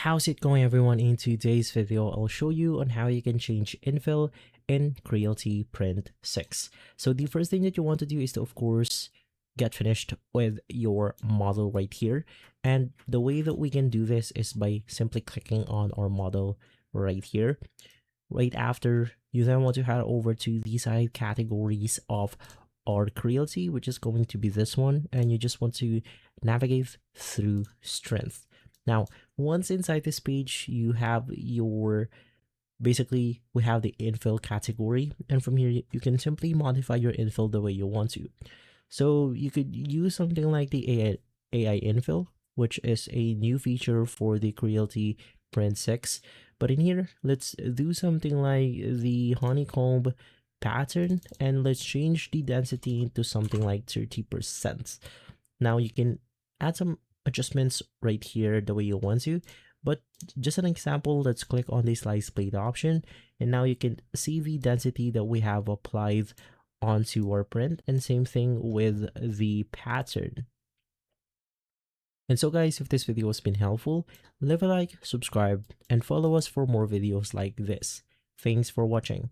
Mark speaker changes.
Speaker 1: How's it going, everyone? In today's video, I'll show you on how you can change infill in Creality Print 6. So the first thing that you want to do is to, of course, get finished with your model right here. And the way that we can do this is by simply clicking on our model right here. Right after, you then want to head over to the side categories of our Creality, which is going to be this one, and you just want to navigate through strength. Now, once inside this page, you have your, basically, we have the infill category, and from here, you can simply modify your infill the way you want to. So you could use something like the AI infill, which is a new feature for the Creality Print 6. But in here, let's do something like the honeycomb pattern, and let's change the density to something like 30%. Now you can add some adjustments right here the way you want to, but just an example, let's click on the slice plate option, and now you can see the density that we have applied onto our print, and same thing with the pattern. And so guys, if this video has been helpful, leave a like, subscribe, and follow us for more videos like this. Thanks for watching.